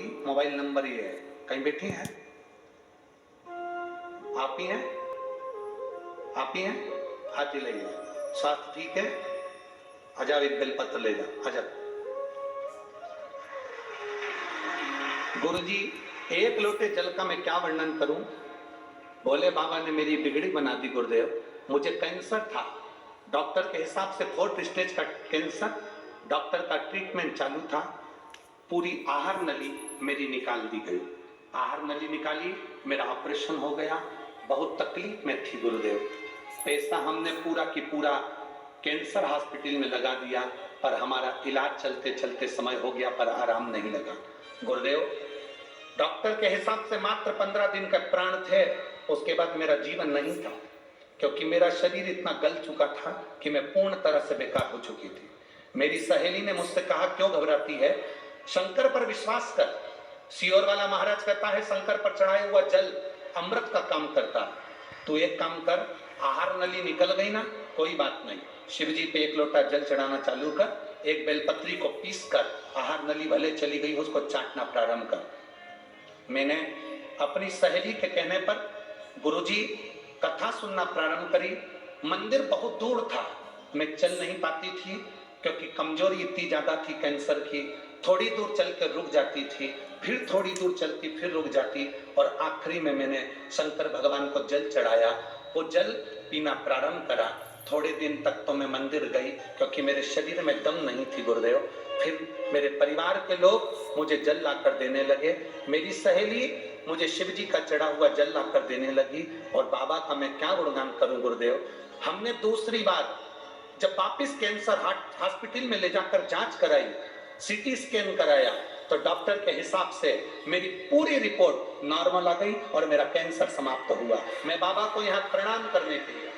की mobile number ये है। कहीं बैठी हैं? आप ही हैं? आप ही हैं? हाथी ले जाओ। स्वास्थ्य ठीक है? आजा, एक बेलपत्र ले जाओ। आजा। गुरुजी, एक लोटे जल का मैं क्या वर्णन करूं? भोले बाबा ने मेरी बिगड़ी बना दी गुरुदेव। मुझे कैंसर था, डॉक्टर के हिसाब से 4th स्टेज का कैंसर। डॉक्टर का ट्रीटमेंट चालू था। पूरी आहार नली मेरी निकाल दी गई। आहार नली निकाली, मेरा ऑपरेशन हो गया। बहुत तकलीफ में थी गुरुदेव। पैसा हमने पूरा की पूरा कैंसर हॉस्पिटल में लगा दिया, पर हमारा इलाज चलते चलते समय हो गया, पर आराम नहीं लगा। गुरुदेव, डॉक्टर के हिसाब से मात्र 15 दिन का प्राण थे। उसके बाद मेरा जीवन नहीं था, क्योंकि मेरा शरीर इतना गल चुका था कि मैं पूर्ण तरह से बेकार हो चुकी थी। मेरी सहेली ने मुझसे कहा, क्यों घबराती है, शंकर पर विश्वास कर। सियोर वाला महाराज कहता है, शंकर पर चढ़ाया हुआ जल अमृत का काम करता। तू एक काम कर, आहार नली निकल गई ना, कोई बात नहीं, शिव जी पे एक लोटा जल चढ़ाना चालू कर। एक बेलपत्री को पीस कर, आहार नली भले चली गई, उसको चाटना प्रारंभ कर। मैंने अपनी सहेली के कहने पर गुरुजी कथा सुनना प्रारंभ करी। मंदिर बहुत दूर था, मैं चल नहीं पाती थी, क्योंकि कमजोरी इतनी ज्यादा थी कैंसर की। थोड़ी दूर चल कर रुक जाती थी, फिर थोड़ी दूर चलती, फिर रुक जाती, और आखिरी में मैंने शंकर भगवान को जल चढ़ाया। वो जल पीना प्रारंभ करा। थोड़े दिन तक तो मैं मंदिर गई, क्योंकि मेरे शरीर में दम नहीं थी गुरुदेव। फिर मेरे परिवार के लोग मुझे जल लाकर देने लगे। मेरी सहेली मुझे शिव जी का चढ़ा हुआ जल लाकर देने लगी। और बाबा का मैं क्या गुणगान करूं गुरुदेव। हमने दूसरी बार जब वापिस कैंसर हॉस्पिटल में ले जाकर जांच कराई, सीटी स्कैन कराया, तो डॉक्टर के हिसाब से मेरी पूरी रिपोर्ट नॉर्मल आ गई और मेरा कैंसर समाप्त हुआ। मैं बाबा को यहाँ प्रणाम करने के लिए